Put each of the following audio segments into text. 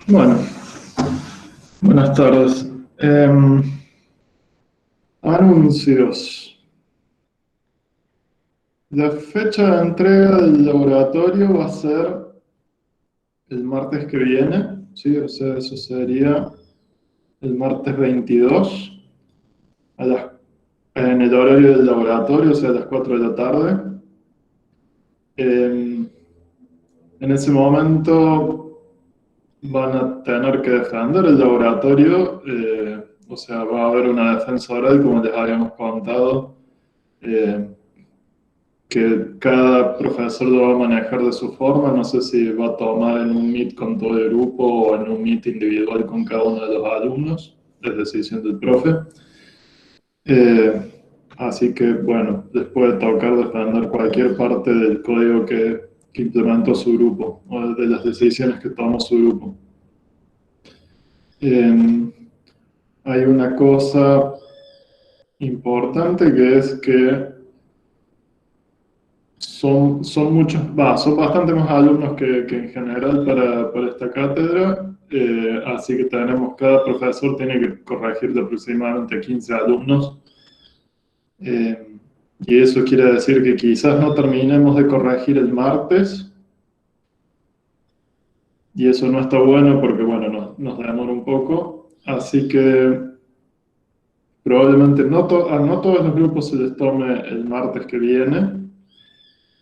Bueno, buenas tardes. Anuncios. La fecha de entrega del laboratorio va a ser el martes que viene, ¿sí? O sea, eso sería el martes 22 a las, en el horario del laboratorio, o sea, a las 4 de la tarde. En ese momento van a tener que defender el laboratorio, o sea, va a haber una defensa oral, como les habíamos contado. eh, que cada profesor lo va a manejar de su forma. No sé si va a tomar en un meet con todo el grupo o en un meet individual con cada uno de los alumnos. Es decisión del profe. Eh, Así que, bueno, les puede tocar defender cualquier parte del código que implementó su grupo o de las decisiones que tomó su grupo. Eh, Hay una cosa importante que es que son muchos, son bastante más alumnos que en general para esta cátedra, así que cada profesor tiene que corregir de aproximadamente 15 alumnos, eh, y eso quiere decir que quizás no terminemos de corregir el martes, y eso no está bueno porque, bueno, nos demora un poco, así que probablemente no todos los grupos se les tome el martes que viene.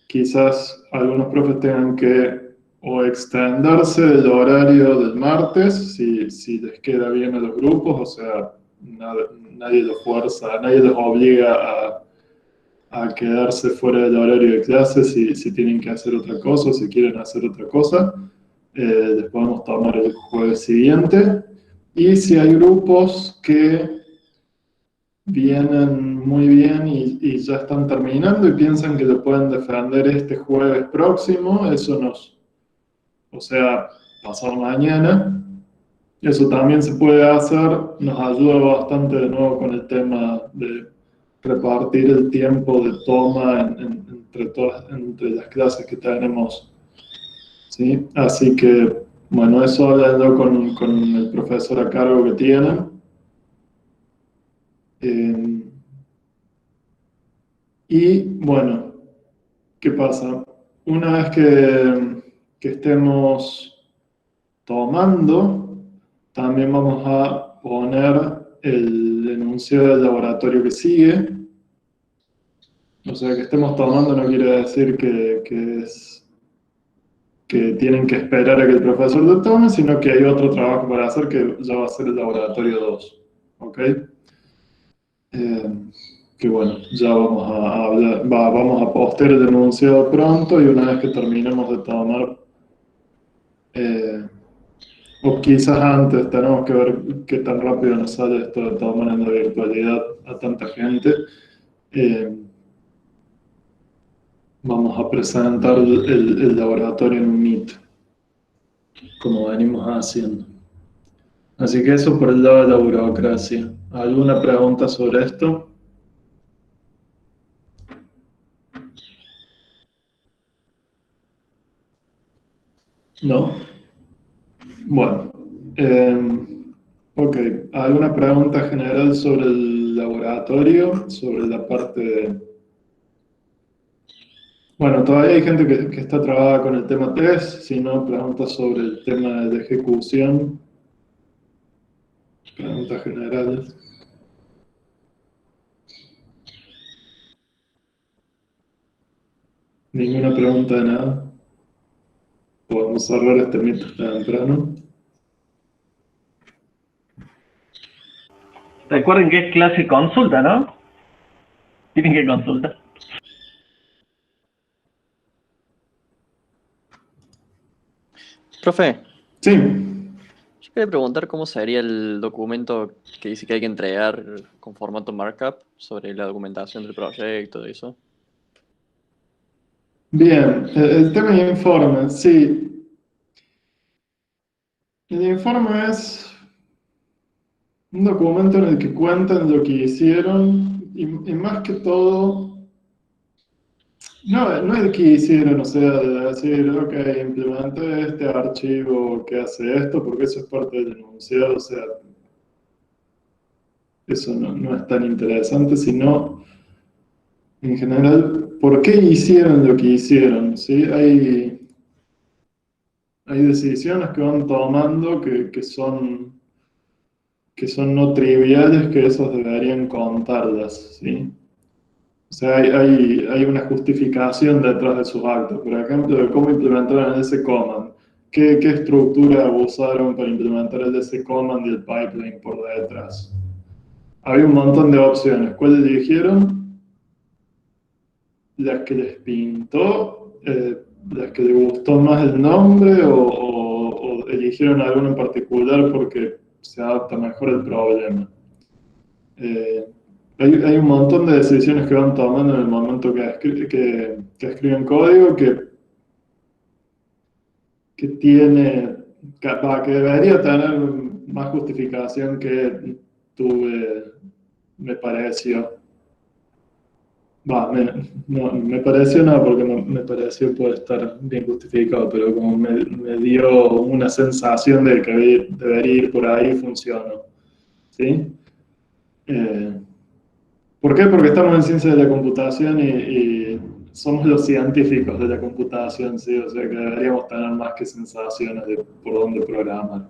Quizás algunos profes tengan que o extenderse del horario del martes, si les queda bien a los grupos, o sea, nadie los fuerza, nadie los obliga a quedarse fuera del horario de clase si tienen que hacer otra cosa, o si quieren hacer otra cosa. Les podemos tomar el jueves siguiente. Y si hay grupos que vienen muy bien y ya están terminando y piensan que lo pueden defender este jueves próximo, o sea, pasado mañana, eso también se puede hacer, nos ayuda bastante de nuevo con el tema de repartir el tiempo de toma entre las clases que tenemos, ¿sí? Así que, bueno, eso hablando con el profesor a cargo que tienen. Eh, y bueno, ¿qué pasa? Una vez que estemos tomando, también vamos a poner el enunciado del laboratorio que sigue. O sea, que estemos tomando no quiere decir que tienen que esperar a que el profesor lo tome, sino que hay otro trabajo para hacer que ya va a ser el laboratorio 2. ¿Ok? Eh, que bueno, ya vamos a hablar, vamos a postear el enunciado pronto y una vez que terminemos de tomar, eh, o quizás antes, tenemos que ver qué tan rápido nos sale esto de tomar en la virtualidad a tanta gente. Eh, Vamos a presentar el laboratorio en un Meet, como venimos haciendo. Así que eso por el lado de la burocracia. ¿Alguna pregunta sobre esto? ¿No? Bueno, ok. ¿Alguna pregunta general sobre el laboratorio, sobre la parte de... Bueno, todavía hay gente que está trabada con el tema test, si no, preguntas sobre el tema de ejecución, preguntas generales. Ninguna pregunta de nada. Podemos cerrar este mito temprano. Recuerden que es clase consulta, ¿no? Tienen que consultar. Profe, Sí, yo quería preguntar cómo sería el documento que dice que hay que entregar con formato markup sobre la documentación del proyecto y eso. bien. El tema de informe, sí. El informe es un documento en el que cuentan lo que hicieron y más que todo No, no es que hicieron, o sea, de decir, ok, implementé este archivo que hace esto, porque eso es parte del enunciado, o sea, eso no es tan interesante, sino, en general, ¿por qué hicieron lo que hicieron? ¿Sí? Hay decisiones que van tomando que son no triviales, que esos deberían contarlas, ¿sí? O sea, hay una justificación detrás de sus actos. Por ejemplo, de cómo implementaron el DC Command. ¿Qué estructura usaron para implementar el DC Command y el pipeline por detrás? Había un montón de opciones. ¿Cuál eligieron? Las que les pintó, las que les gustó más el nombre o eligieron alguna en particular porque se adapta mejor al problema. Eh, hay un montón de decisiones que van tomando en el momento que escriben código que tiene, que debería tener más justificación que tuve, me pareció. Me pareció no, porque me pareció puede estar bien justificado, pero como me dio una sensación de que debería ir por ahí, funcionó. ¿Sí? Eh, ¿Por qué? Porque estamos en ciencia de la computación y somos los científicos de la computación, ¿sí? O sea que deberíamos tener más que sensaciones de por dónde programar.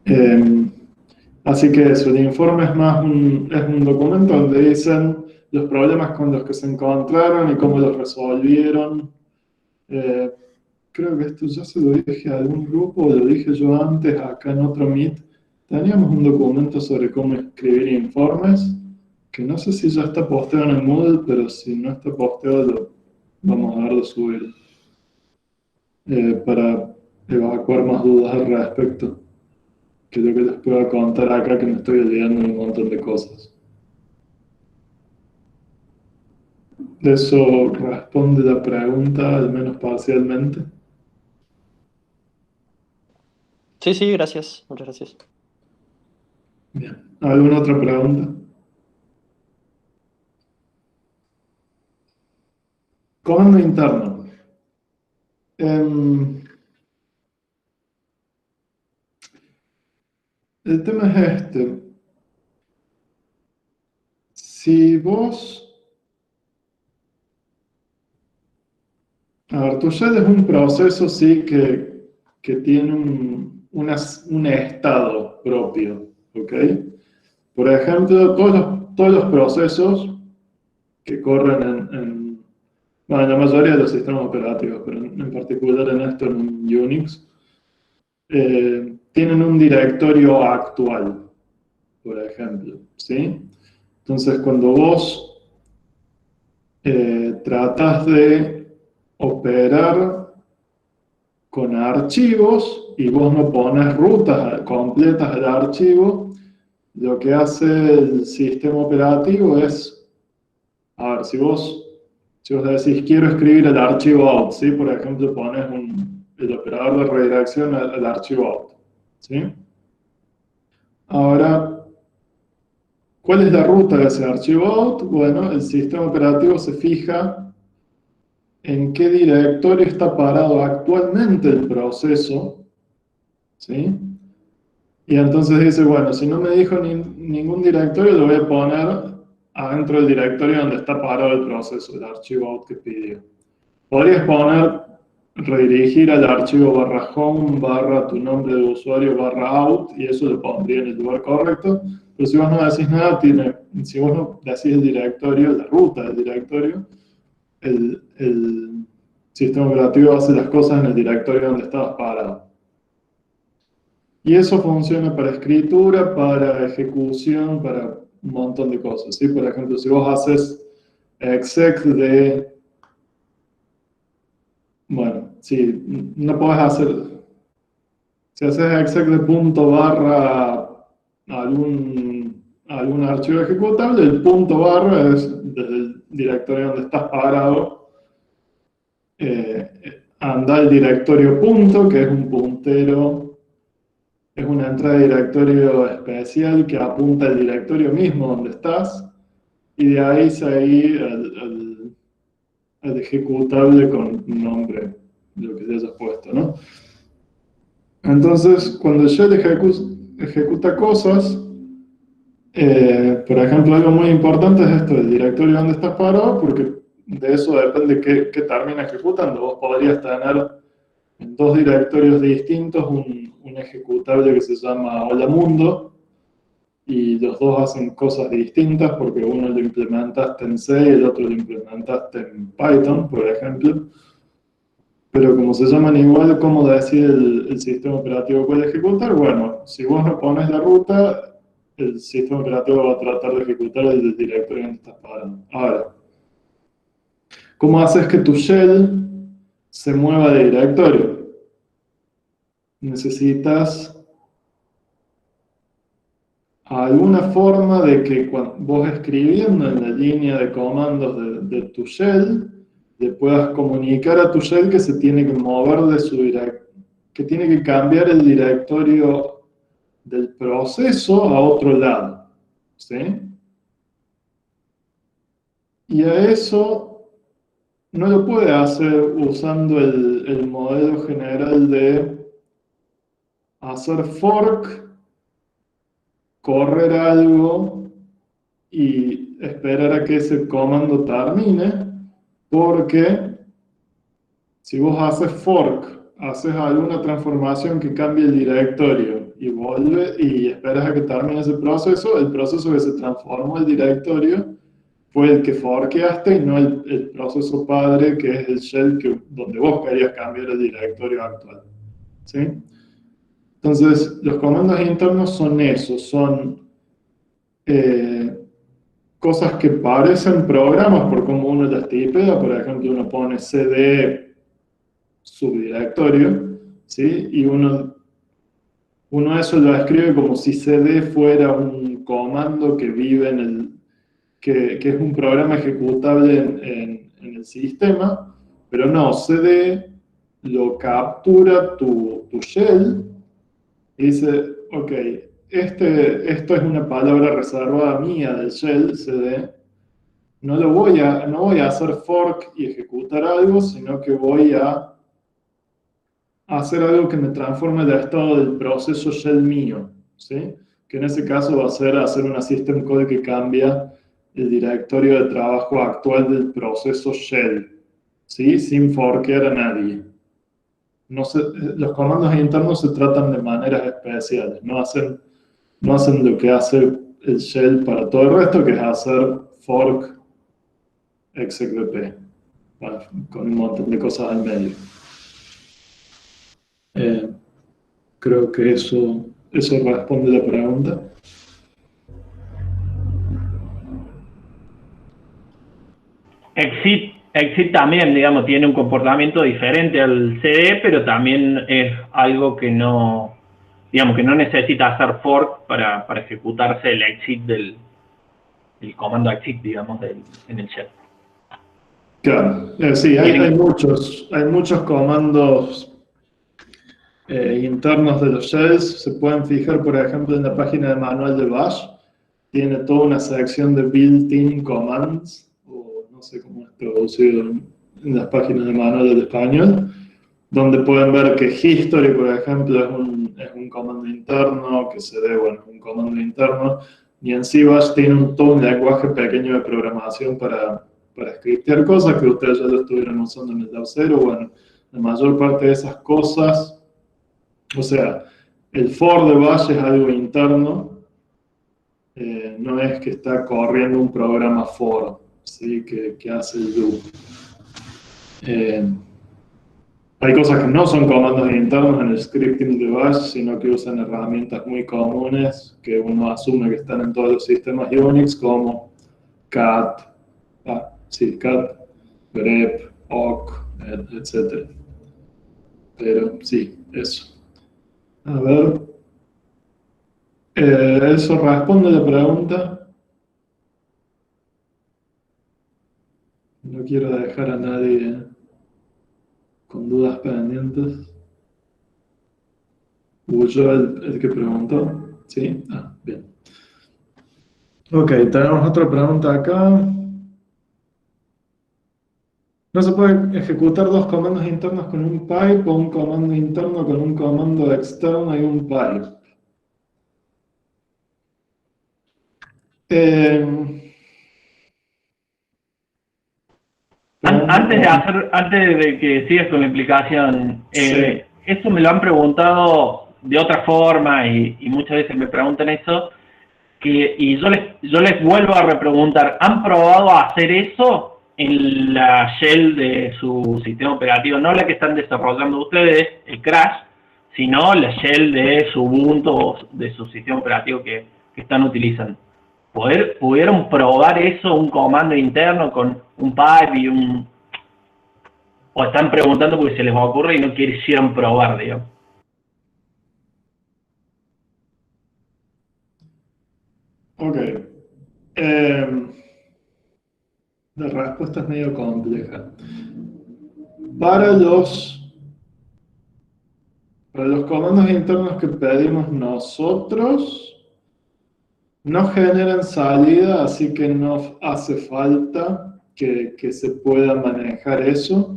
Eh, Así que eso, el informe es un documento donde dicen los problemas con los que se encontraron y cómo los resolvieron. Eh, Creo que esto ya se lo dije a algún grupo, o lo dije yo antes acá en otro Meet. Teníamos un documento sobre cómo escribir informes, que no sé si ya está posteado en el Moodle, pero si no está posteado, vamos a darlo a subir para evacuar más dudas al respecto. Que es lo que les puedo contar acá, que me estoy olvidando de un montón de cosas. Eso responde la pregunta, al menos parcialmente. Sí, sí, gracias. Muchas gracias. Bien. ¿Alguna otra pregunta? Comando interno. Em, el tema es este. Si vos... A ver, tu shell es un proceso, sí, que tiene un estado propio, ¿ok? Por ejemplo, todos los procesos que corren bueno, en la mayoría de los sistemas operativos, pero en particular en esto, en Unix, tienen un directorio actual, por ejemplo, ¿sí? Entonces, cuando vos tratas de operar con archivos y vos no pones rutas completas al archivo, lo que hace el sistema operativo es, a ver, si vos decís quiero escribir el archivo out, ¿sí? Por ejemplo, pones el operador de redirección al archivo out, ¿sí? Ahora, ¿cuál es la ruta de ese archivo out? Bueno, el sistema operativo se fija en qué directorio está parado actualmente el proceso, ¿sí? Y entonces dice, bueno, si no me dijo ningún directorio, lo voy a poner adentro del directorio donde está parado el proceso, el archivo out que pidió. Podrías poner, redirigir al archivo barra home, barra tu nombre de usuario, barra out, y eso lo pondría en el lugar correcto. Pero si vos no decís nada, si vos no decís el directorio, la ruta del directorio, el sistema operativo hace las cosas en el directorio donde estabas parado. Y eso funciona para escritura, para ejecución, para un montón de cosas, ¿sí? Por ejemplo, si vos haces exec de... Bueno, sí, no podés hacer... Si haces exec de punto barra algún archivo ejecutable, el punto barra es desde el directorio donde estás parado. Anda al directorio punto, que es un puntero, es una entrada de directorio especial que apunta al directorio mismo donde estás, y de ahí seguir al ejecutable con un nombre, lo que le hayas puesto, ¿no? Entonces, cuando el shell ejecuta cosas, por ejemplo, algo muy importante es esto, el directorio donde estás parado, porque de eso depende qué termina ejecutando. Vos podrías tener en dos directorios distintos un ejecutable que se llama Hola Mundo, y los dos hacen cosas distintas porque uno lo implementaste en C y el otro lo implementaste en Python, por ejemplo. Pero como se llaman igual, ¿cómo decide el sistema operativo cuál ejecutar? Bueno, si vos no pones la ruta, el sistema operativo va a tratar de ejecutar el directorio donde estás parando. Ahora, ¿cómo haces que tu shell se mueva de directorio? Necesitas alguna forma de que vos escribiendo en la línea de comandos de tu shell, le puedas comunicar a tu shell que se tiene que mover de su que tiene que cambiar el directorio del proceso a otro lado, ¿sí? Y a eso no lo puede hacer usando el modelo general de hacer fork, correr algo y esperar a que ese comando termine, porque si vos haces fork, haces alguna transformación que cambie el directorio y vuelve y esperas a que termine ese proceso, el proceso que se transformó el directorio fue el que forkeaste y no el proceso padre que es el shell donde vos querías cambiar el directorio actual, ¿sí? Entonces, los comandos internos son eso, son cosas que parecen programas por cómo uno las tipea. Por ejemplo, uno pone cd subdirectorio, ¿sí? Y uno eso lo escribe como si cd fuera un comando que vive que es un programa ejecutable en el sistema, pero no, cd lo captura tu shell y dice, ok, esto es una palabra reservada mía del shell cd, no voy a hacer fork y ejecutar algo, sino que voy a hacer algo que me transforme el estado del proceso shell mío, ¿sí? Que en ese caso va a ser hacer una system call que cambia el directorio de trabajo actual del proceso shell, ¿sí? Sin forkear a nadie. Los comandos internos se tratan de maneras especiales, no hacen lo que hace el shell para todo el resto, que es hacer fork execp, con un montón de cosas al medio. Creo que eso responde la pregunta. Exit también, digamos, tiene un comportamiento diferente al CD, pero también es algo que no, digamos, que no necesita hacer fork para ejecutarse el exit del comando exit, digamos, en el shell. Claro, sí, hay muchos comandos internos de los shells. Se pueden fijar, por ejemplo, en la página de manual de Bash. Tiene toda una sección de built-in commands, o no sé cómo es traducido en las páginas de manual del español, donde pueden ver que history, por ejemplo, es un comando interno, que cd, bueno, es un comando interno, y en sí Bash tiene todo un lenguaje pequeño de programación para scriptear cosas que ustedes ya lo estuvieron usando en el Lab 0. Bueno, la mayor parte de esas cosas, o sea, el for de Bash es algo interno, no es que está corriendo un programa for, ¿sí? que hace el loop. Hay cosas que no son comandos internos en el scripting de Bash, sino que usan herramientas muy comunes que uno asume que están en todos los sistemas Unix, como cat, grep, awk, etc. Pero sí, eso. A ver, ¿eso responde la pregunta? No quiero dejar a nadie con dudas pendientes. ¿Hubo yo el que preguntó? ¿Sí? Ah, bien. Ok, tenemos otra pregunta acá. No se puede ejecutar dos comandos internos con un pipe o un comando interno con un comando externo y un pipe. Antes de que sigas con la explicación, Sí. esto me lo han preguntado de otra forma y muchas veces me preguntan eso, y yo les vuelvo a repreguntar, ¿han probado a hacer eso en la shell de su sistema operativo? No la que están desarrollando ustedes, el Crash, sino la shell de su Ubuntu o de su sistema operativo que están utilizando. ¿Pudieron probar eso, un comando interno con un pipe y un... o están preguntando porque se les ocurre y no quisieron probar, digamos? Ok. La respuesta es medio compleja. Para los comandos internos que pedimos nosotros, no generan salida, así que no hace falta que se pueda manejar eso.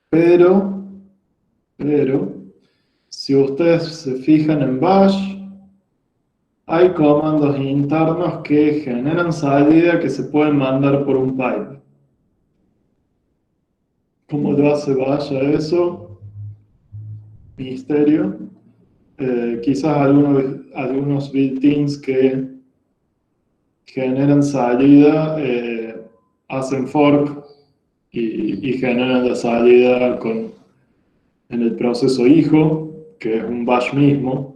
Pero, si ustedes se fijan en Bash, hay comandos internos que generan salida que se pueden mandar por un pipe. ¿Cómo lo hace Bash a eso? Misterio. Quizás algunos built-ins que generan salida hacen fork y generan la salida en el proceso hijo, que es un bash mismo.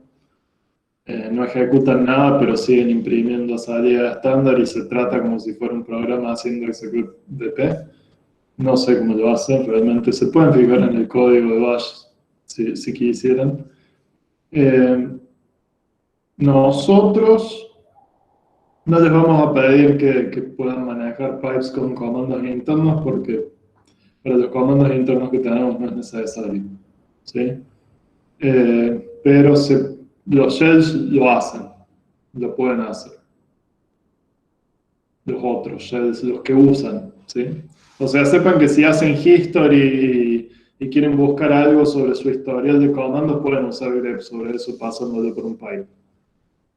No ejecutan nada, pero siguen imprimiendo salida estándar y se trata como si fuera un programa haciendo execute DP. No sé cómo lo hacen, realmente se pueden fijar en el código de bash si quisieran. Nosotros no les vamos a pedir que puedan manejar pipes con comandos internos porque para los comandos internos que tenemos no es necesario. ¿Sí? Pero los shells lo hacen, lo pueden hacer. Los otros shells, los que usan. ¿Sí? O sea, sepan que si hacen history y quieren buscar algo sobre su historial de comandos, pueden usar grep sobre eso pasándolo por un pipe.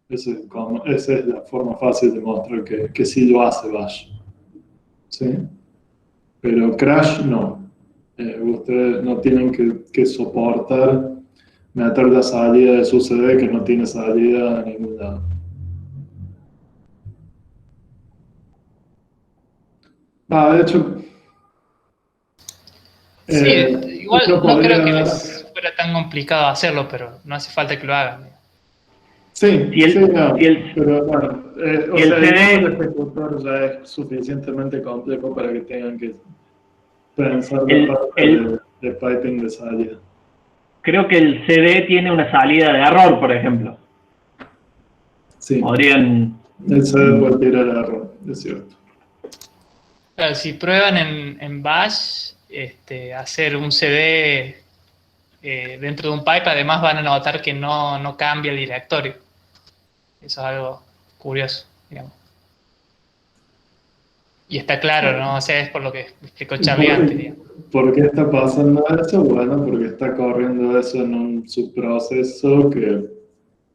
Esa es la forma fácil de mostrar que sí lo hace Bash. ¿Sí? Pero Crash no. Ustedes no tienen que soportar meter la salida de su CD que no tiene salida a ningún lado. De hecho, Sí, igual uno no creo podría que ver. les fuera tan complicado hacerlo, pero no hace falta que lo hagan. Sí, Si sí, el, no. si el, Pero bueno, o si el sea, digamos, el CD, ejecutor ya es suficientemente complejo para que tengan que pensar la el, parte el, de piping de salida. creo que el CD tiene una salida de error, por ejemplo. Sí, Podrían... el CD puede tirar error, es cierto. Claro, si prueban en Bash hacer un CD dentro de un pipe, además van a notar que no cambia el directorio. Eso es algo curioso, digamos. Y está claro, ¿no? O sea, es por lo que explicó Charlie antes, digamos. ¿Por qué está pasando eso? Bueno, porque está corriendo eso en un subproceso que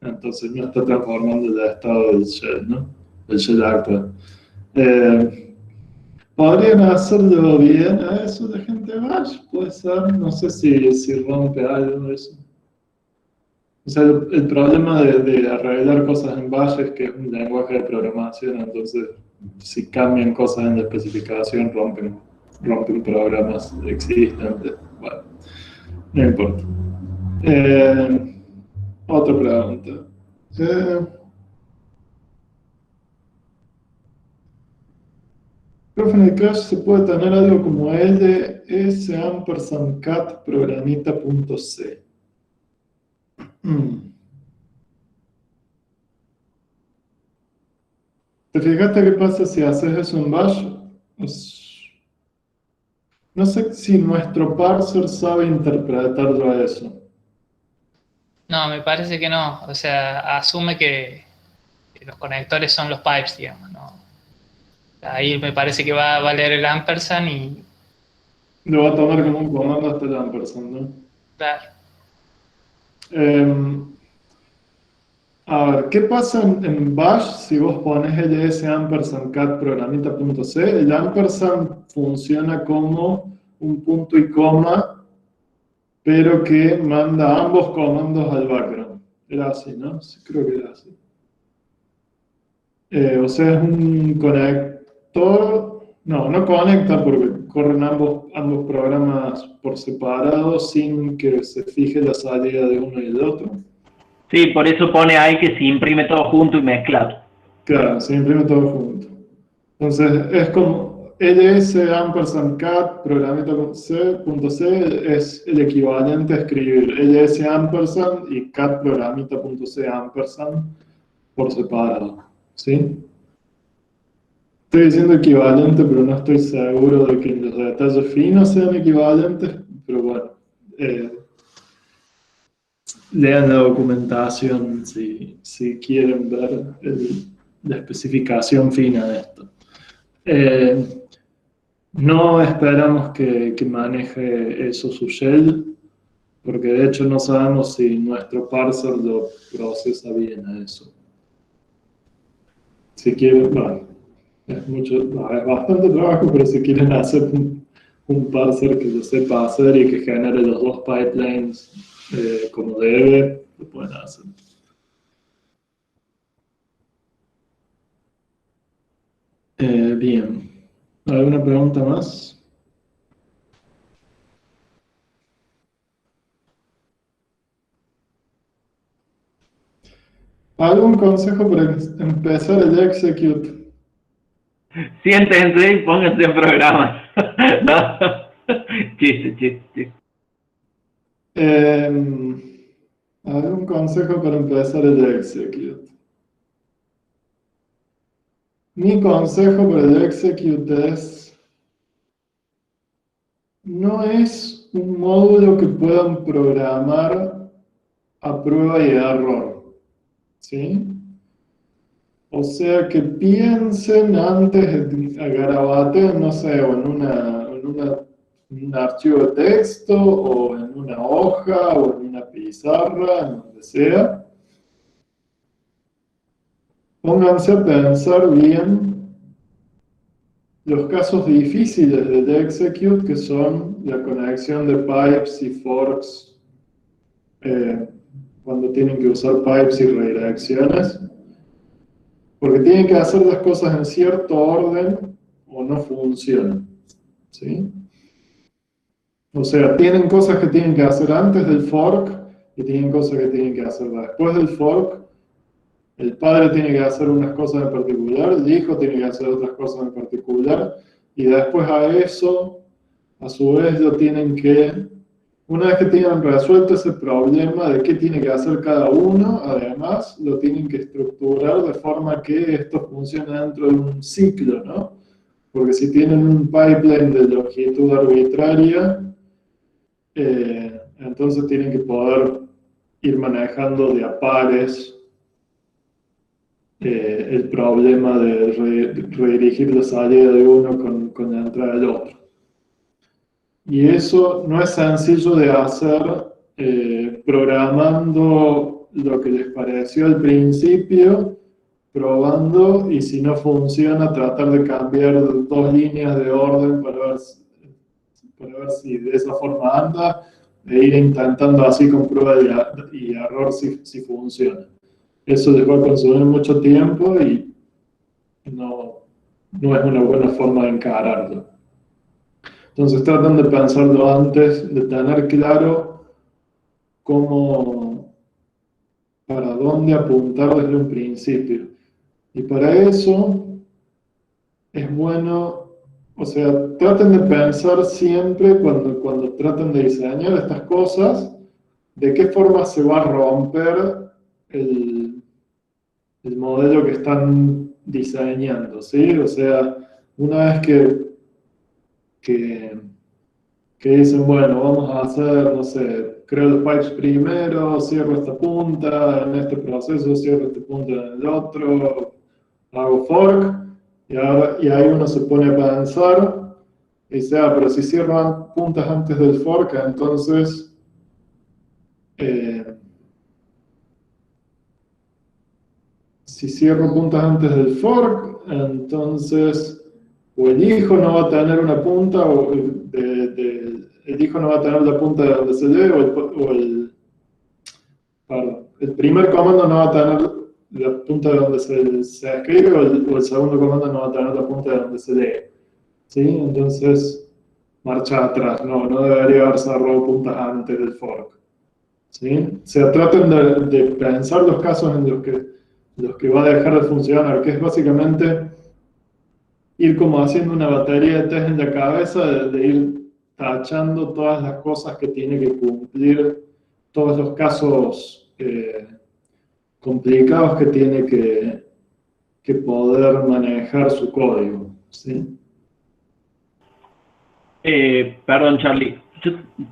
entonces no está transformando el estado del shell, ¿no? El shell actual. ¿Podrían hacerlo bien a eso de gente Bash? Puede ser, no sé si rompe algo de eso. O sea, el problema de arreglar cosas en Bash es que es un lenguaje de programación, entonces si cambian cosas en la especificación rompen programas existentes. Bueno, no importa. Otra pregunta. Eh, Profe, en el Crash se puede tener algo como ls ampersand cat programita.c. Mm. ¿Te fijaste qué pasa si haces eso en Bash? No sé si nuestro parser sabe interpretarlo a eso. No, me parece que no. O sea, asume que los conectores son los pipes, digamos, ¿no? Ahí me parece que va a leer el ampersand y Lo va a tomar como un comando hasta el ampersand, ¿no? claro. A ver, ¿qué pasa en Bash si vos pones ls ampersand cat programita.c? El ampersand funciona como un punto y coma, pero que manda ambos comandos al background. Era así, ¿no? Sí, creo que era así. O sea, es un conector. No, no conecta porque corren ambos programas por separado sin que se fije la salida de uno y del otro. Sí, por eso pone ahí que se imprime todo junto y mezclado. Claro, se imprime todo junto. Entonces, es como ls ampersand cat programita.c es el equivalente a escribir ls ampersand y cat programita.c ampersand por separado. ¿Sí? Estoy diciendo equivalente, pero no estoy seguro de que los detalles finos sean equivalentes, pero bueno, lean la documentación si quieren ver la especificación fina de esto. No esperamos que maneje eso su shell, porque de hecho no sabemos si nuestro parser lo procesa bien a eso. Si quieren, bueno, es bastante trabajo, pero si quieren hacer un parser que lo sepa hacer y que genere los dos pipelines como debe, lo pueden hacer. Bien. ¿Alguna pregunta más? ¿Algún consejo para empezar el execute? Siéntense y pónganse en programas. No. Chiste. ¿Algún consejo para empezar el execute? Mi consejo para el execute no es un módulo que puedan programar a prueba y error, ¿sí? O sea, que piensen antes, garabateen, no sé, o en un archivo de texto, o en una hoja, o en una pizarra, en donde sea. Pónganse a pensar bien los casos difíciles del execute, que son la conexión de pipes y forks, cuando tienen que usar pipes y redirecciones. Porque tienen que hacer las cosas en cierto orden o no funcionan. ¿Sí? O sea, tienen cosas que tienen que hacer antes del fork y tienen cosas que tienen que hacer después del fork. El padre tiene que hacer unas cosas en particular, el hijo tiene que hacer otras cosas en particular, y después a eso, a su vez, lo tienen que, una vez que tienen resuelto ese problema de qué tiene que hacer cada uno, además lo tienen que estructurar de forma que esto funcione dentro de un ciclo, ¿no? Porque si tienen un pipeline de longitud arbitraria, entonces tienen que poder ir manejando de a pares el problema de redirigir la salida de uno con la entrada del otro. Y eso no es sencillo de hacer programando lo que les pareció al principio, probando, y si no funciona, tratar de cambiar dos líneas de orden para ver si de esa forma anda, e ir intentando así con prueba y error si funciona. Eso les va a consumir mucho tiempo y no es una buena forma de encararlo. Entonces tratan de pensarlo antes, de tener claro para dónde apuntar desde un principio. Y para eso es bueno, o sea, traten de pensar siempre cuando traten de diseñar estas cosas, de qué forma se va a romper el modelo que están diseñando, ¿sí? O sea, una vez que dicen, bueno, vamos a hacer, no sé, creo los pipes primero, cierro esta punta en este proceso, cierro esta punta en el otro, hago fork, Y ahí uno se pone a pensar y dice, pero si cierran puntas antes del fork, entonces si cierro puntas antes del fork, entonces o el hijo no va a tener una punta, o el hijo no va a tener la punta de donde se lee, perdón, el primer comando no va a tener la punta de donde se escribe, o el segundo comando no va a tener la punta de donde se lee. ¿Sí? Entonces, marcha atrás, no debería haber cerrado puntas antes del fork. ¿Sí? O sea, traten de pensar los casos en los que va a dejar de funcionar, que es básicamente ir como haciendo una batería de test en la cabeza, de ir tachando todas las cosas que tiene que cumplir, todos los casos complicados que tiene que poder manejar su código. ¿Sí? Perdón, Charlie.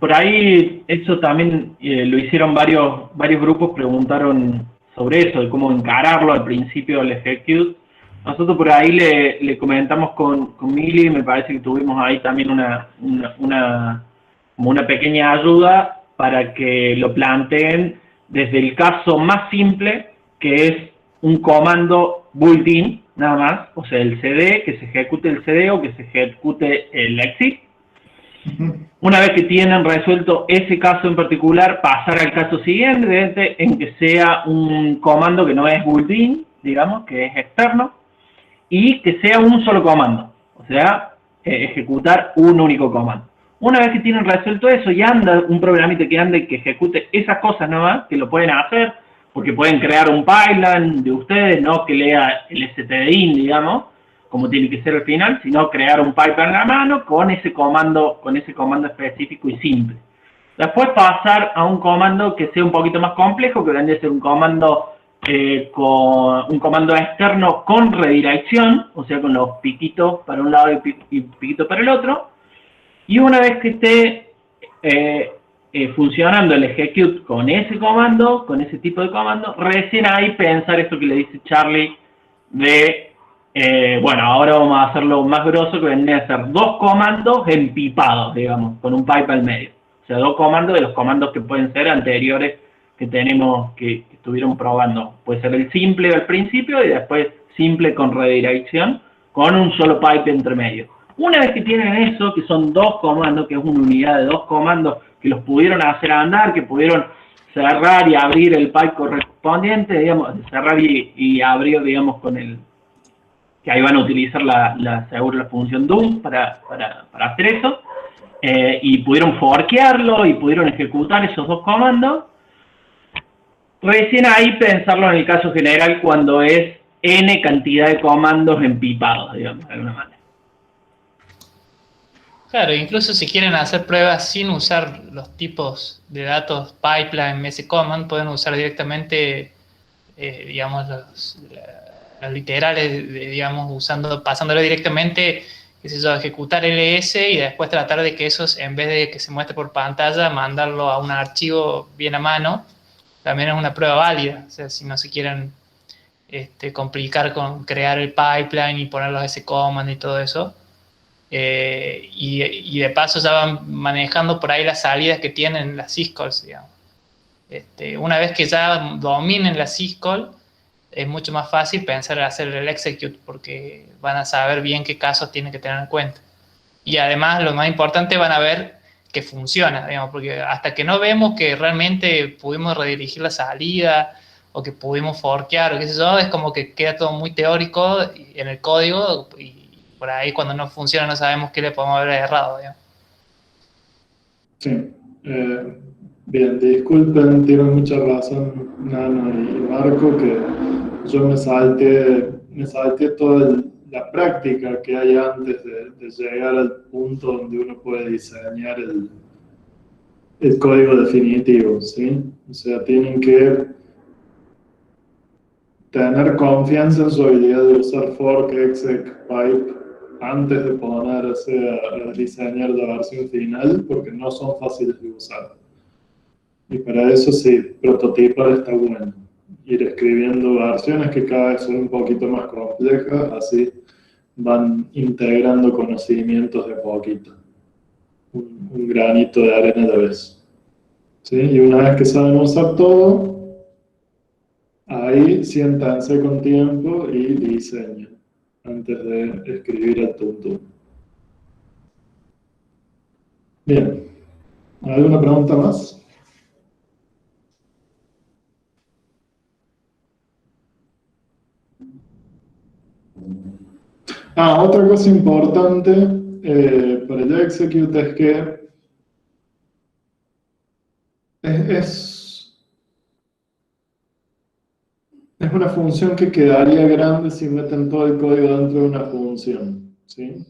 Por ahí eso también lo hicieron varios grupos, preguntaron sobre eso, de cómo encararlo al principio del execute. Nosotros por ahí le comentamos con Mili, me parece que tuvimos ahí también como una pequeña ayuda para que lo planteen desde el caso más simple, que es un comando built-in, nada más, o sea, el CD, que se ejecute el CD o que se ejecute el exit. Una vez que tienen resuelto ese caso en particular, pasar al caso siguiente, en que sea un comando que no es built-in, digamos, que es externo, y que sea un solo comando, o sea, ejecutar un único comando. Una vez que tienen resuelto eso y anda un programita que ande que ejecute esas cosas nomás, que lo pueden hacer, porque pueden crear un pipeline de ustedes, no que lea el stdin, digamos, como tiene que ser al final, sino crear un pipeline a mano con ese comando específico y simple. Después pasar a un comando que sea un poquito más complejo, que vendría a ser un comando externo con redirección, o sea, con los piquitos para un lado y piquitos para el otro. Y una vez que esté funcionando el execute con ese comando, con ese tipo de comando, recién ahí pensar esto que le dice Charlie de, bueno, ahora vamos a hacerlo más grosso, que vendría a ser dos comandos empipados, digamos, con un pipe al medio. O sea, dos comandos de los comandos que pueden ser anteriores que tenemos, que estuvieron probando. Puede ser el simple al principio y después simple con redirección, con un solo pipe entre medio. Una vez que tienen eso, que son dos comandos, que es una unidad de dos comandos, que los pudieron hacer andar, que pudieron cerrar y abrir el pipe correspondiente, digamos, cerrar y abrir, digamos, con el, que ahí van a utilizar la función doom para hacer eso, y pudieron forkearlo y pudieron ejecutar esos dos comandos. Recién ahí pensarlo en el caso general cuando es n cantidad de comandos empipados, digamos, de alguna manera. Claro, incluso si quieren hacer pruebas sin usar los tipos de datos pipeline, mscommand, pueden usar directamente, digamos, los literales, digamos, pasándolo directamente, qué sé yo, a ejecutar ls y después tratar de que esos, en vez de que se muestre por pantalla, mandarlo a un archivo bien a mano. También es una prueba válida, o sea, si no se quieren complicar con crear el pipeline y ponerlos a ese command y todo eso. Y de paso ya van manejando por ahí las salidas que tienen las syscalls, digamos. Una vez que ya dominen la syscall, es mucho más fácil pensar en hacer el execute, porque van a saber bien qué casos tienen que tener en cuenta. Y además, lo más importante, van a ver que funciona, digamos, porque hasta que no vemos que realmente pudimos redirigir la salida o que pudimos forkear o qué sé yo, es como que queda todo muy teórico en el código y por ahí cuando no funciona no sabemos qué le podemos haber errado, digamos. Sí. Bien, disculpen, tienen mucha razón Nano y Marco, que yo me salté toda la práctica que hay antes de llegar al punto donde uno puede diseñar el código definitivo, ¿sí? O sea, tienen que tener confianza en su habilidad de usar fork, exec, pipe antes de ponerse a diseñar la versión final, porque no son fáciles de usar. Y para eso sí, prototipar está bueno. Ir escribiendo versiones que cada vez son un poquito más complejas, así van integrando conocimientos de a poquito, un granito de arena a la vez. ¿Sí? Y una vez que saben usar todo, ahí siéntanse con tiempo y diseñen antes de escribir el tuntún. Bien, ¿alguna pregunta más? Otra cosa importante para el execute es que es una función que quedaría grande si meten todo el código dentro de una función, ¿sí?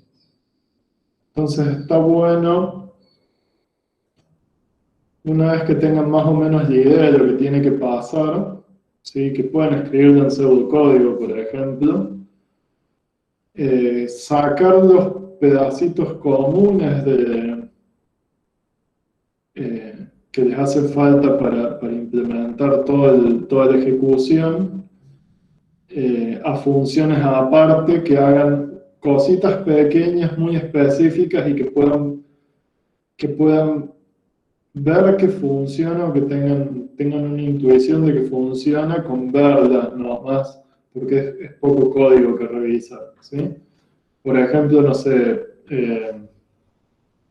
Entonces está bueno, una vez que tengan más o menos la idea de lo que tiene que pasar, ¿sí? Que pueden escribirlo en pseudocódigo, por ejemplo, sacar los pedacitos comunes que les hace falta para implementar toda la ejecución a funciones aparte que hagan cositas pequeñas muy específicas y que puedan ver que funciona o que tengan una intuición de que funciona con verlas nomás, porque es poco código que revisar, ¿sí? Por ejemplo, no sé,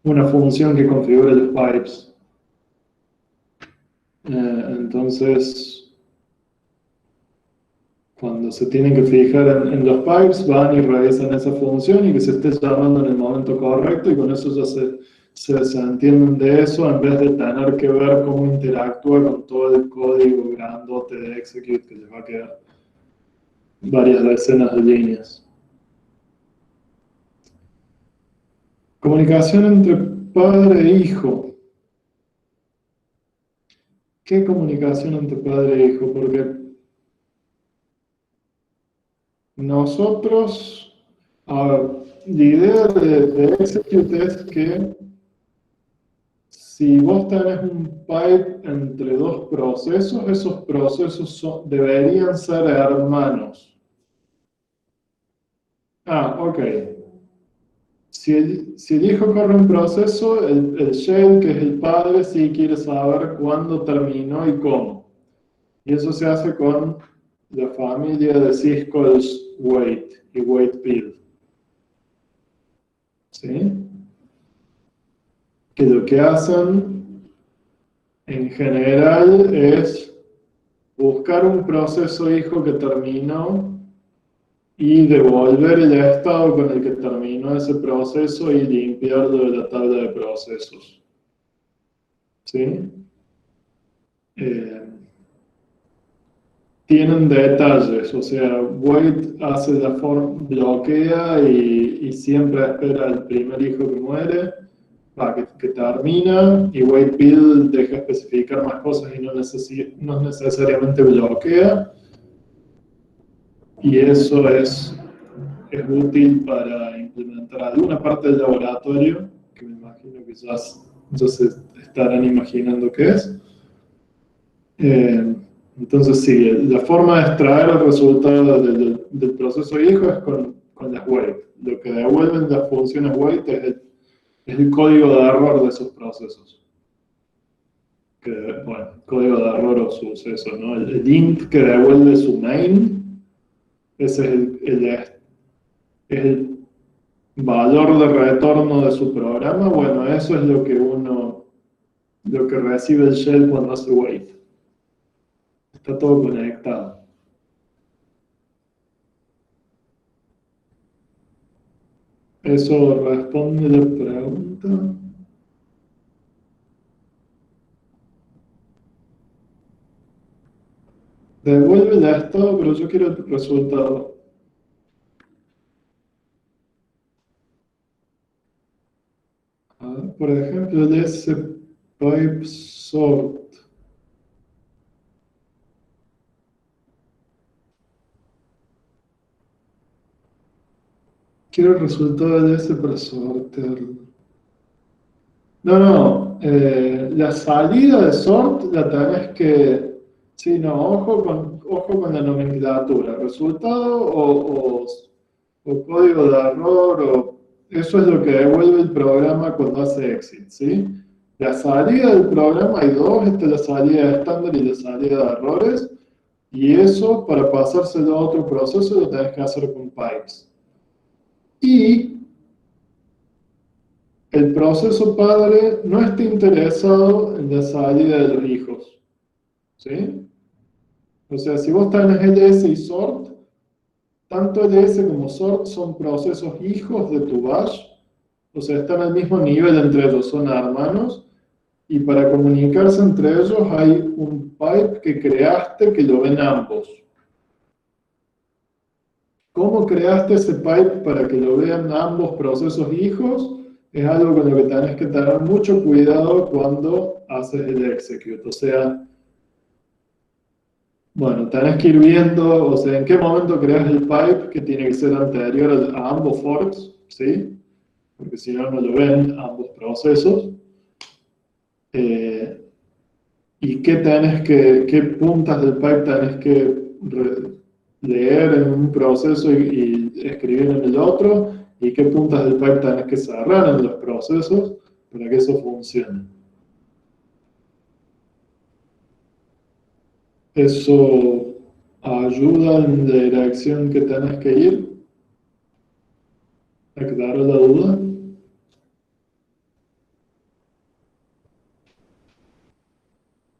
una función que configure los pipes. Entonces, cuando se tienen que fijar en los pipes, van y revisan esa función y que se esté llamando en el momento correcto, y con eso ya se entienden de eso, en vez de tener que ver cómo interactúa con todo el código grandote de execute que les va a quedar varias decenas de líneas. Comunicación entre padre e hijo. ¿Qué comunicación entre padre e hijo? Porque nosotros, la idea de execute es que si vos tenés un pipe entre dos procesos, esos procesos deberían ser hermanos. Ok. Si el hijo corre un proceso, el shell, que es el padre, sí quiere saber cuándo terminó y cómo. Y eso se hace con la familia de syscalls wait y wait build. ¿Sí? Que lo que hacen en general es buscar un proceso hijo que terminó y devolver el estado con el que terminó ese proceso y limpiarlo de la tabla de procesos. ¿Sí? Tienen detalles, o sea, wait hace la forma, bloquea y siempre espera al primer hijo que muere, que termina, y wait build deja especificar más cosas y no necesariamente bloquea, y eso es útil para implementar alguna parte del laboratorio, que me imagino que ya se estarán imaginando qué es. Entonces sí, la forma de extraer el resultado del proceso hijo es con las wait. Lo que devuelven las funciones wait es el código de error de esos procesos. Código de error o suceso, ¿no? El int que devuelve su main, ese es el valor de retorno de su programa. Bueno, eso es lo que recibe el shell cuando hace wait. Está todo conectado. ¿Eso responde la pregunta? Devuelve el estado, pero yo quiero el resultado. Por ejemplo, el spipe sort. Quiero el resultado de ese para sortearlo. No, la salida de sort la tenés que... Sí, no, ojo con la nomenclatura. Resultado o código de error, o eso es lo que devuelve el programa cuando hace exit, ¿sí? La salida del programa hay dos, esta es la salida estándar y la salida de errores, y eso para pasárselo a otro proceso lo tenés que hacer con pipes. Y el proceso padre no está interesado en la salida de los hijos, ¿sí? O sea, si vos tenés ls y sort, tanto ls como sort son procesos hijos de tu bash, o sea, están al mismo nivel entre ellos, son hermanos, y para comunicarse entre ellos hay un pipe que creaste que lo ven ambos. ¿Cómo creaste ese pipe para que lo vean ambos procesos hijos? Es algo con lo que tenés que tener mucho cuidado cuando haces el execute. O sea, bueno, tenés que ir viendo, o sea, en qué momento creas el pipe que tiene que ser anterior a ambos forks, ¿sí? Porque si no, no lo ven ambos procesos. ¿Y qué puntas del pipe tenés que leer en un proceso y escribir en el otro? ¿Y qué puntas del pipe tenés que cerrar en los procesos para que eso funcione? Eso ayuda en la dirección que tenés que ir. ¿Aclaro la duda?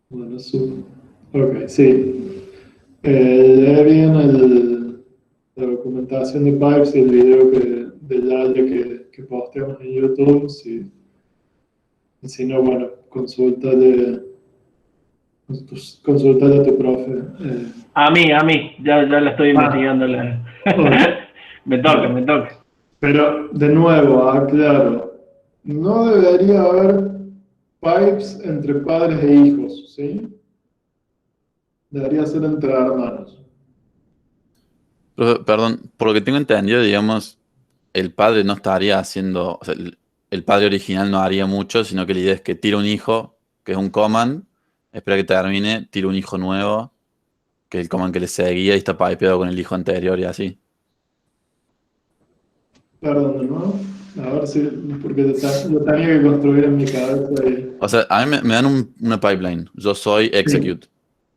Bueno, ok, sí. Lee bien la documentación de pipes y el video de Yale que posteamos en YouTube. Si no, bueno, consúltale a tu profe. A mí, ya la estoy investigando. Me toca. Pero, de nuevo, aclaro, no debería haber pipes entre padres e hijos, ¿sí? Debería ser entre hermanos. Perdón, por lo que tengo entendido, digamos, el padre no estaría haciendo, o sea, el padre original no haría mucho, sino que la idea es que tira un hijo, que es un command, espera que termine, tira un hijo nuevo, que es el command que le seguía y está pipeado con el hijo anterior y así. Perdón, ¿no? A ver si, porque lo tenía que construir en mi cabeza. O sea, a mí me dan una pipeline, yo soy execute.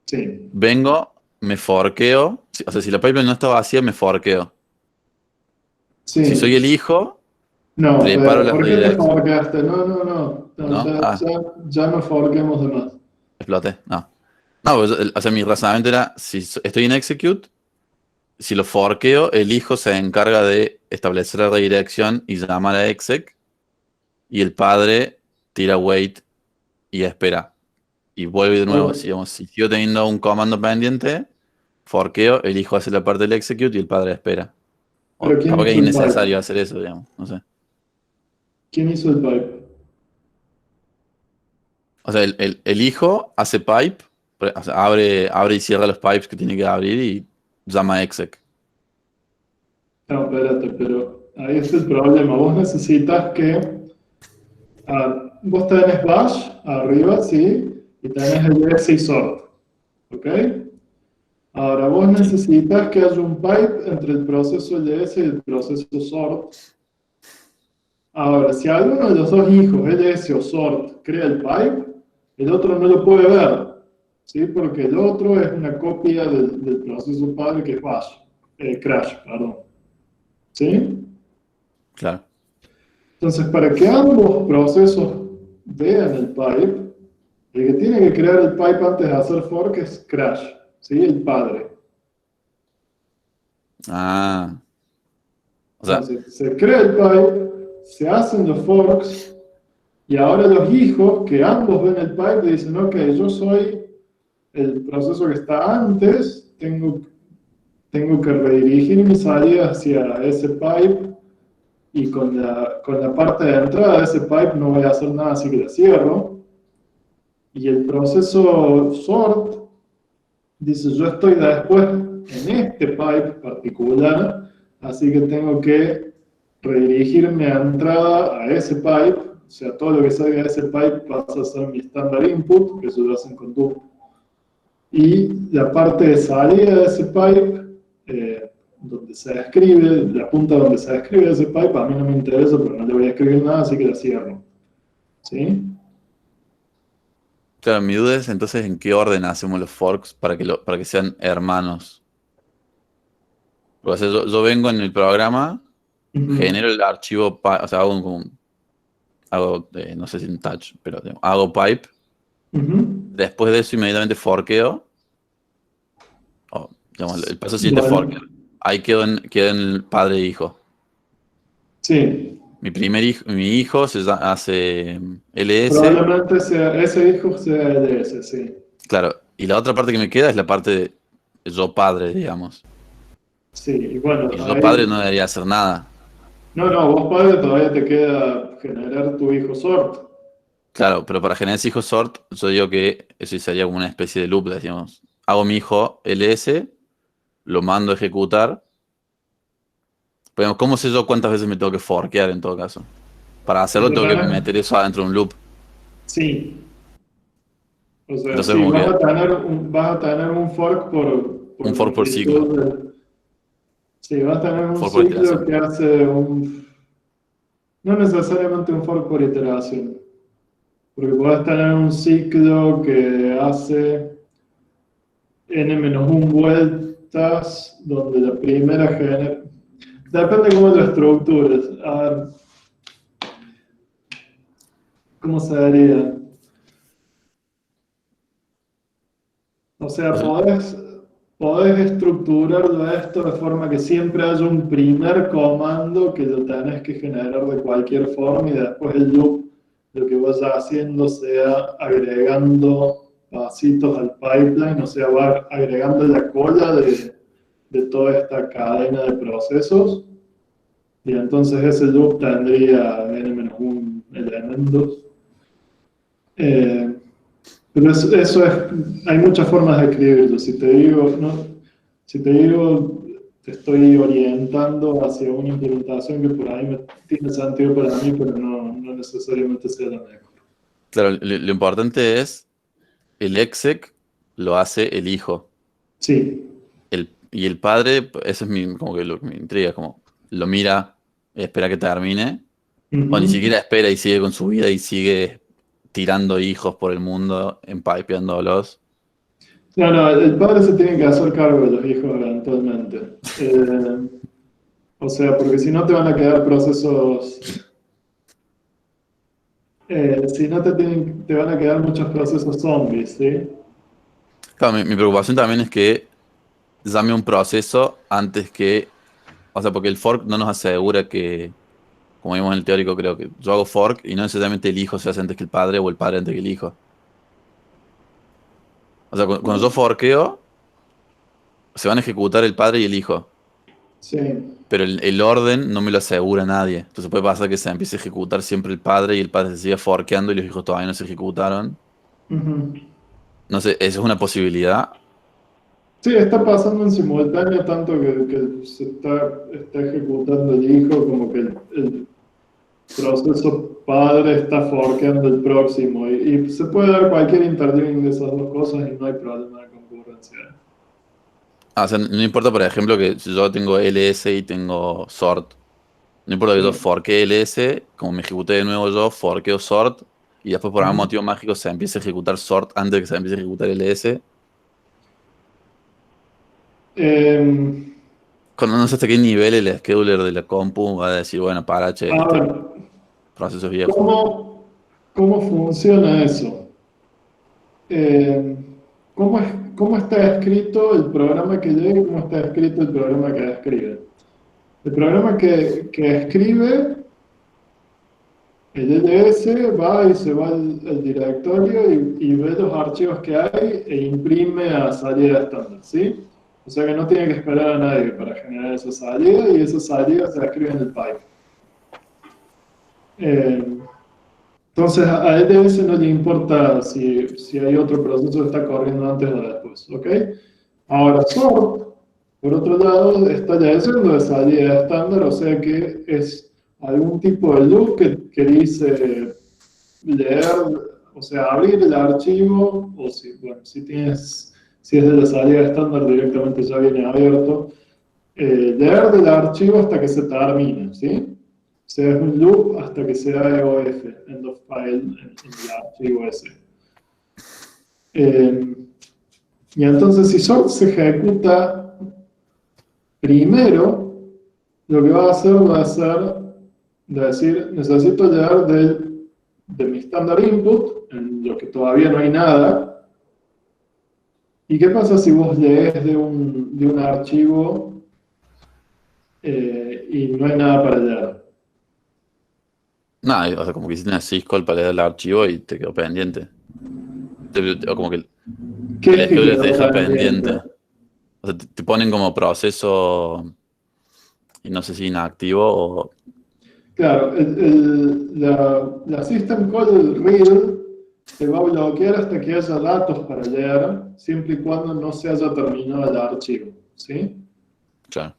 Sí. Vengo, me forqueo, o sea, si la pipeline no está vacía, me forqueo. Sí. Si soy el hijo, no, preparo las ¿por qué te redirects. forcaste? No. Ya no forquemos de más. Exploté, no. No, pues, o sea, mi razonamiento era, si estoy en execute, si lo forqueo, el hijo se encarga de establecer la redirección y llamar a exec, y el padre tira wait y espera. Y vuelve de nuevo. Ok. Si sigo teniendo un comando pendiente, forqueo, el hijo hace la parte del execute y el padre espera. O Pero ¿quién capaz que es hizo el innecesario pipe? hacer eso, digamos. No sé. ¿Quién hizo el pipe? O sea, el hijo hace pipe, o sea, abre y cierra los pipes que tiene que abrir y llama a exec. No, espérate, pero ahí es el problema. Vos necesitas vos tenés bash arriba, ¿sí? Y tenés el ls y sort, ¿ok? Ahora, vos necesitas que haya un pipe entre el proceso ls y el proceso sort. Ahora, si alguno de los dos hijos, ls o sort, crea el pipe, el otro no lo puede ver, ¿sí? Porque el otro es una copia del proceso padre que es crash, perdón. ¿Sí? Claro. Entonces, para que ambos procesos vean el pipe, el que tiene que crear el pipe antes de hacer fork es crash, ¿sí? El padre. Ah. O sea, Entonces, se crea el pipe, se hacen los forks, y ahora los hijos, que ambos ven el pipe, le dicen, ok, yo soy el proceso que está antes, tengo que redirigir mi salida hacia ese pipe, y con la parte de entrada de ese pipe no voy a hacer nada, así que la cierro. Y el proceso sort dice, yo estoy después en este pipe particular, así que tengo que redirigir mi entrada a ese pipe, o sea, todo lo que salga de ese pipe pasa a ser mi standard input, que eso lo hacen con dup. Y la parte de salida de ese pipe donde se escribe, la punta donde se escribe ese pipe, a mí no me interesa porque no le voy a escribir nada, así que la cierro. ¿Sí? Claro, mi duda es entonces en qué orden hacemos los forks para que sean hermanos. O sea, yo vengo en el programa, genero el archivo, o sea, no sé si en touch, pero hago pipe. Después de eso inmediatamente forkeo. Digamos, el paso siguiente es forkeo. Ahí quedo en el padre e hijo. Sí. Mi hijo hace LS. Probablemente ese hijo sea LS, sí. Claro, y la otra parte que me queda es la parte de yo padre, digamos. Sí, y bueno. Y yo padre no debería hacer nada. No, vos padre todavía te queda generar tu hijo sort. Claro, pero para generar ese hijo sort, yo digo que eso sería como una especie de loop, decíamos. Hago mi hijo LS, lo mando a ejecutar. Pero ¿cómo sé yo cuántas veces me tengo que forkear en todo caso? Para hacerlo tengo que meter eso adentro de un loop. Sí. O sea, Entonces, sí, como vas a tener un fork un fork por ciclo. Sí, vas a tener un Fork por ciclo iteración. que hace no necesariamente un fork por iteración. Porque podés tener un ciclo que hace n-1 vueltas, donde la primera genera... Depende cómo lo estructures. A ver, ¿cómo se haría? O sea, podés estructurarlo esto de forma que siempre haya un primer comando que lo tenés que generar de cualquier forma y después el loop lo que vaya haciendo sea agregando pasitos al pipeline, o sea, va agregando la cola de toda esta cadena de procesos y entonces ese loop tendría n-1 elementos. Pero eso hay muchas formas de escribirlo. Si te digo, te estoy orientando hacia una implementación que por ahí tiene sentido para mí, pero no necesariamente sea la mejor. Claro, lo importante es el exec lo hace el hijo. Sí. Y el padre, eso es como que lo que me intriga, como lo mira, espera que termine, o ni siquiera espera y sigue con su vida y sigue tirando hijos por el mundo, empipeándolos. No, el padre se tiene que hacer cargo de los hijos eventualmente. O sea, porque si no te van a quedar procesos... si no te van a quedar muchos procesos zombies, ¿sí? Claro, mi preocupación también es que llame un proceso antes que... O sea, porque el fork no nos asegura que, como vimos en el teórico, creo que yo hago fork y no necesariamente el hijo se hace antes que el padre o el padre antes que el hijo. O sea, cuando yo forkeo, se van a ejecutar el padre y el hijo. Sí. Pero el orden no me lo asegura nadie. Entonces puede pasar que se empiece a ejecutar siempre el padre y el padre se siga forkeando y los hijos todavía no se ejecutaron. No sé, ¿eso es una posibilidad? Sí, está pasando en simultáneo tanto que se está ejecutando el hijo como que el proceso padre está forkeando el próximo y se puede dar cualquier interleaving de esas dos cosas y no hay problema de concurrencia. O sea, no importa, por ejemplo, que si yo tengo ls y tengo sort. No importa que yo forquee ls, como me ejecute de nuevo yo, forqueo sort y después por algún motivo mágico se empiece a ejecutar sort antes de que se empiece a ejecutar ls. Cuando no sé hasta qué nivel el scheduler de la compu va a decir, bueno, para, che, proceso es viejo. ¿Cómo funciona eso? ¿Cómo está escrito el programa que llega y cómo está escrito el programa que escribe? El programa que escribe, el LS va y se va al directorio y ve los archivos que hay e imprime a salida estándar, ¿sí? O sea que no tiene que esperar a nadie para generar esa salida y esa salida se la escribe en el pipe. Entonces a LS no le importa si hay otro proceso que está corriendo antes o después, ¿ok? Ahora sort, por otro lado, está leyendo de salida estándar, o sea que es algún tipo de loop que dice leer, o sea, abrir el archivo, o si es de la salida estándar directamente ya viene abierto, leer del archivo hasta que se termine, ¿sí? O sea, es un loop hasta que sea EOF, end of file, en el archivo ese. Y entonces, si sort se ejecuta primero, lo que va a ser decir, necesito leer de mi standard input, en lo que todavía no hay nada. ¿Y qué pasa si vos lees de un archivo y no hay nada para leer? Nada, o sea, como que hiciste una syscall para leer el archivo y te quedó pendiente. O como que ¿Qué el es que scheduler te quedó deja pendiente? pendiente. O sea, te ponen como proceso, y no sé si inactivo o... Claro, la system call del read se va a bloquear hasta que haya datos para leer, siempre y cuando no se haya terminado el archivo, ¿sí? Claro.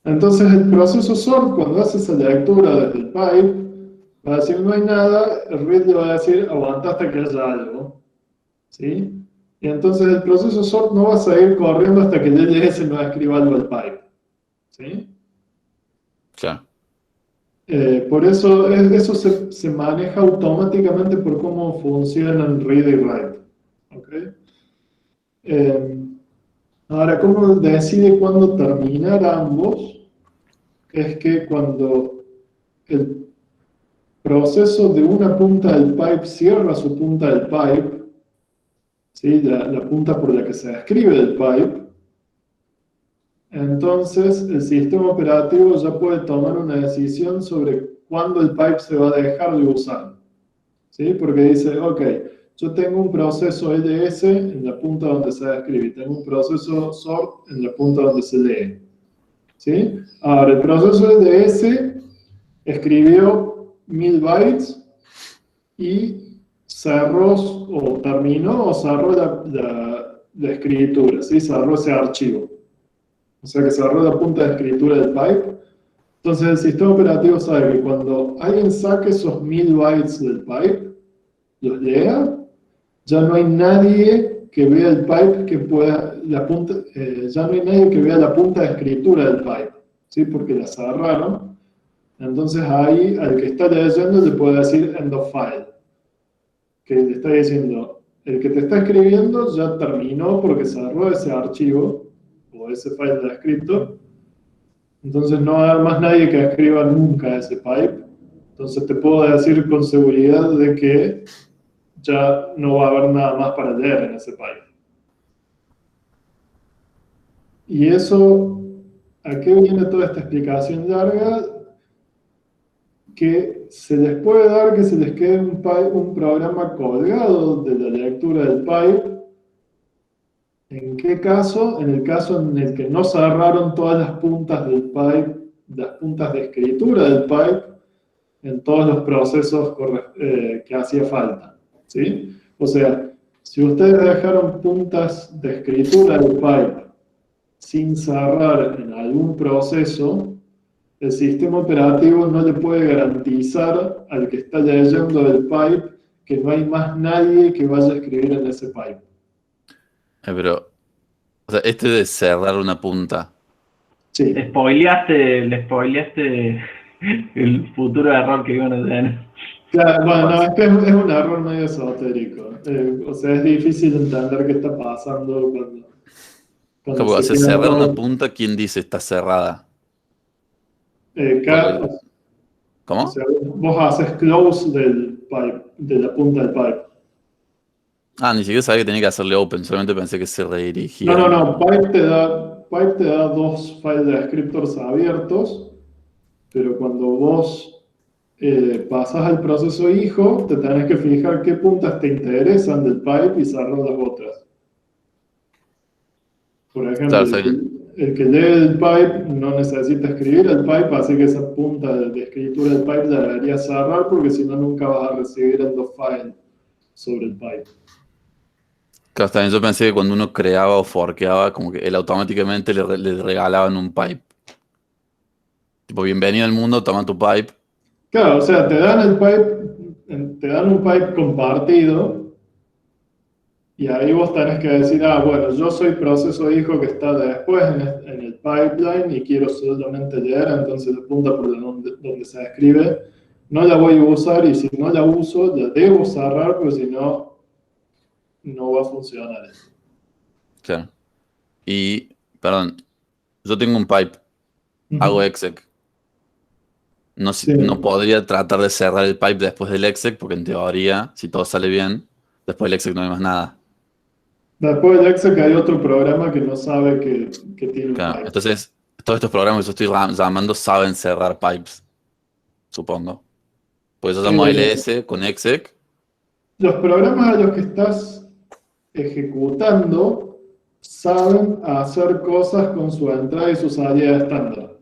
Entonces el proceso sort, cuando hace esa lectura desde el pipe, va a decir no hay nada, el read le va a decir aguanta hasta que haya algo, ¿sí? Y entonces el proceso sort no va a seguir corriendo hasta que el LS no escriba algo al pipe, ¿sí? Claro. Por eso eso se maneja automáticamente por cómo funcionan read y write, ¿ok? Ahora, ¿cómo decide cuándo terminar ambos? Es que cuando el proceso de una punta del pipe cierra su punta del pipe, ¿sí? La punta por la que se escribe el pipe, entonces el sistema operativo ya puede tomar una decisión sobre cuándo el pipe se va a dejar de usar, ¿sí? Porque dice, ok, yo tengo un proceso ls en la punta donde se escribe, tengo un proceso sort en la punta donde se lee, ¿sí? Ahora, el proceso ls escribió 1000 bytes y cerró o terminó o cerró la escritura, ¿sí? Cerró ese archivo. O sea que cerró la punta de escritura del pipe. Entonces el sistema operativo sabe que cuando alguien saque esos 1000 bytes del pipe, los lea, ya no hay nadie que vea el pipe que pueda, ya no hay nadie que vea la punta de escritura del pipe, ¿sí? Porque la cerraron. Entonces ahí al que está leyendo le puede decir end of file, que le está diciendo, el que te está escribiendo ya terminó porque cerró ese archivo o ese file de descriptor, entonces no va a haber más nadie que escriba nunca ese pipe, entonces te puedo decir con seguridad de que ya no va a haber nada más para leer en ese pipe. Y eso, ¿a qué viene toda esta explicación larga? Que se les puede dar que se les quede un programa colgado de la lectura del pipe. ¿En qué caso? En el caso en el que no cerraron todas las puntas del pipe, las puntas de escritura del pipe, en todos los procesos que hacía falta, ¿sí? O sea, si ustedes dejaron puntas de escritura del pipe sin cerrar en algún proceso, el sistema operativo no le puede garantizar al que está leyendo del pipe que no hay más nadie que vaya a escribir en ese pipe. Pero, o sea, este de cerrar una punta. Sí. Le spoileaste el futuro error que iban a tener. Claro, bueno, no, es que es un error medio esotérico. O sea, es difícil entender qué está pasando cuando Como, o se sea, queda cerrar una todo. punta, ¿quién dice está cerrada? Cada- Porque- o ¿Cómo? sea, vos haces close del pipe, de la punta del pipe. Ah, ni siquiera sabía que tenía que hacerle open, solamente pensé que se redirigía. No, pipe te da dos file descriptors abiertos, pero cuando vos pasas al proceso hijo, te tenés que fijar qué puntas te interesan del pipe y cerrar las otras. Por ejemplo, Claro, o sea, el que lee el pipe no necesita escribir el pipe, así que esa punta de escritura del pipe la debería cerrar porque si no nunca vas a recibir end of file sobre el pipe. claro, también yo pensé que cuando uno creaba o forkeaba, como que él automáticamente le regalaban un pipe. Tipo, bienvenido al mundo, toma tu pipe. Claro, o sea, te dan un pipe compartido, Y ahí vos tenés que decir, bueno, yo soy proceso hijo que está después en el pipeline y quiero solamente leer, entonces apunta por donde se escribe. No la voy a usar y si no la uso, la debo cerrar, porque si no, no va a funcionar eso. Claro. Y, perdón, yo tengo un pipe, hago exec. No, Sí. no podría tratar de cerrar el pipe después del exec, porque en teoría, si todo sale bien, después del exec no hay más nada. Después del exec hay otro programa que no sabe que tiene un Claro. pipe. Entonces, todos estos programas que yo estoy llamando saben cerrar pipes, supongo. Pues yo llamo ls con exec. Los programas a los que estás ejecutando saben hacer cosas con su entrada y su salida estándar.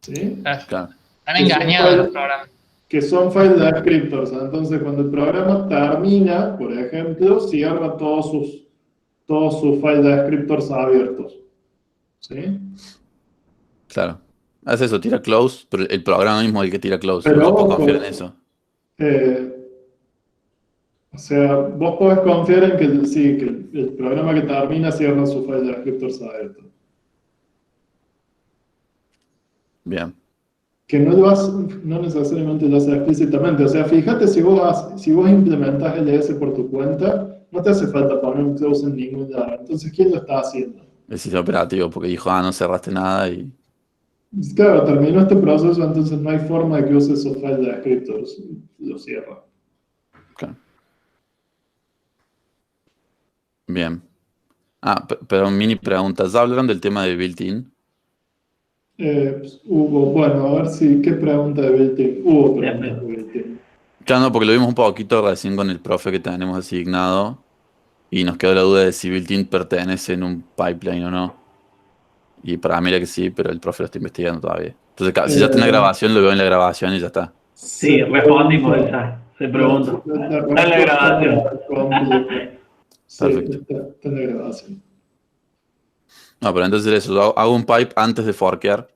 ¿Sí? Claro. Están engañados los programas. Que son file descriptors. Entonces, cuando el programa termina, por ejemplo, cierra todos sus file descriptors abiertos. ¿Sí? Claro. Hace eso, tira close, pero el programa mismo es el que tira close. Pero Yo no puedo ojo, confiar en eso. o sea, vos podés confiar en que, sí, que el programa que termina cierra su file descriptors abiertos. Bien. Que no necesariamente lo hace explícitamente. O sea, fíjate si vos implementás LS por tu cuenta, no te hace falta poner un close en ningún lado. Entonces, ¿quién lo está haciendo? El sistema operativo, porque dijo, no cerraste nada y... Claro, terminó este proceso, entonces no hay forma de que use esos files descriptors. Lo cierra. Claro. Bien. Pero mini pregunta, ¿ya hablaron del tema de built-in? Bueno, a ver si, ¿qué pregunta de built-in? Hubo preguntas de built-in. Claro, no, porque lo vimos un poquito recién con el profe que tenemos asignado y nos quedó la duda de si built-in pertenece en un pipeline o no. Y para mí era que sí, pero el profe lo está investigando todavía. Entonces, si ya está en la grabación, lo veo en la grabación y ya está. Sí, respondimos esa. Se pregunta. Está en la grabación. Sí, Perfecto. está en la grabación. No, pero entonces eso, yo hago un pipe antes de forkear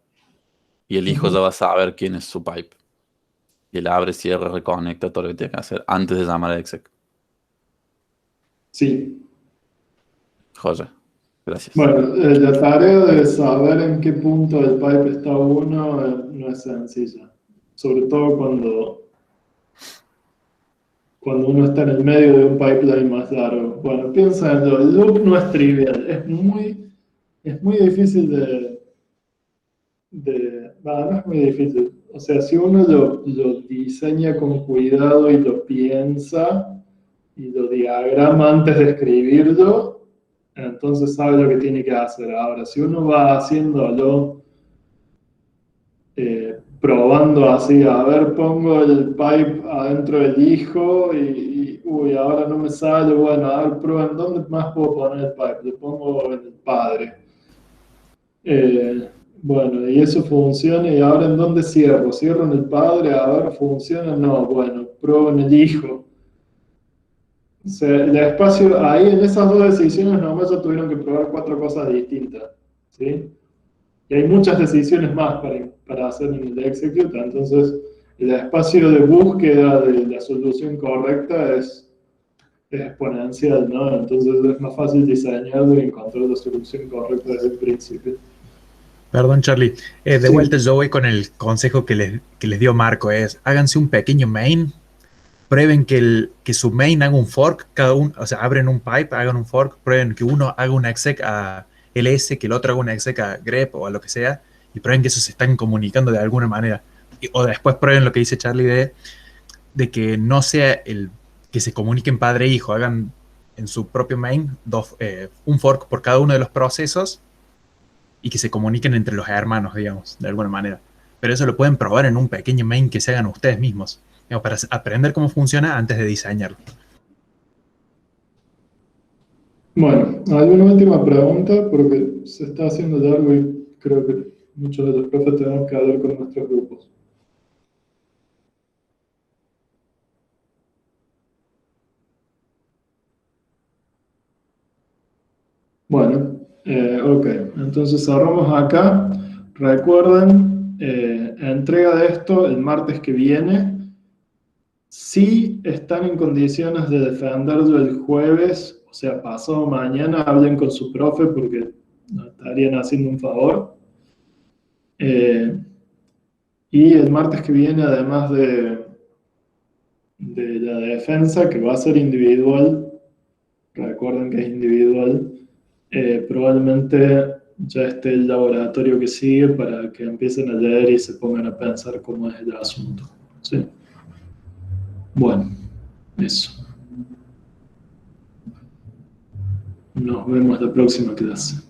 y el hijo ya va a saber quién es su pipe. Y él abre, cierra, reconecta, todo lo que tiene que hacer antes de llamar a exec. Sí. Joya. Gracias. Bueno, la tarea de saber en qué punto del pipe está uno no es sencilla. Sobre todo cuando uno está en el medio de un pipeline más largo. Bueno, piensa en el loop no es trivial, es muy difícil no es muy difícil. O sea, si uno lo diseña con cuidado y lo piensa y lo diagrama antes de escribirlo, entonces sabe lo que tiene que hacer. Ahora, si uno va haciéndolo, probando así, a ver, pongo el pipe adentro del hijo y uy, ahora no me sale, bueno, a ver, prueben, ¿dónde más puedo poner el pipe? Le pongo en el padre. Bueno, y eso funciona, y ahora ¿en dónde cierro? ¿Cierro en el padre? A ver, ¿funciona? No, bueno, pruebo en el hijo. O sea, el espacio, ahí en esas dos decisiones nomás ya tuvieron que probar 4 cosas distintas, ¿sí? Y hay muchas decisiones más para hacer en el execute, entonces el espacio de búsqueda de la solución correcta es exponencial, ¿no? Entonces es más fácil diseñarlo y encontrar la solución correcta desde el principio. Perdón, Charlie. De Sí. vuelta yo voy con el consejo que les dio Marco, es háganse un pequeño main, prueben que su main haga un fork, cada uno, o sea, abren un pipe, hagan un fork, prueben que uno haga un exec a ls, que el otro haga un exec a grep o a lo que sea, y prueben que esos se están comunicando de alguna manera. O después prueben lo que dice Charlie de que no sea que se comuniquen padre e hijo, hagan en su propio main un fork por cada uno de los procesos y que se comuniquen entre los hermanos, digamos, de alguna manera. Pero eso lo pueden probar en un pequeño main que se hagan ustedes mismos, digamos, para aprender cómo funciona antes de diseñarlo. Bueno, ¿alguna última pregunta? Porque se está haciendo largo y creo que muchos de los profes tenemos que hablar con nuestros grupos. Bueno, ok, entonces cerramos acá. Recuerden, entrega de esto el martes que viene. Si están en condiciones de defenderlo el jueves, o sea, pasado mañana, hablen con su profe porque nos estarían haciendo un favor. Y el martes que viene, además de la defensa, que va a ser individual, recuerden que es individual, probablemente ya esté el laboratorio que sigue para que empiecen a leer y se pongan a pensar cómo es el asunto. ¿Sí? Bueno, eso. Nos vemos la próxima clase.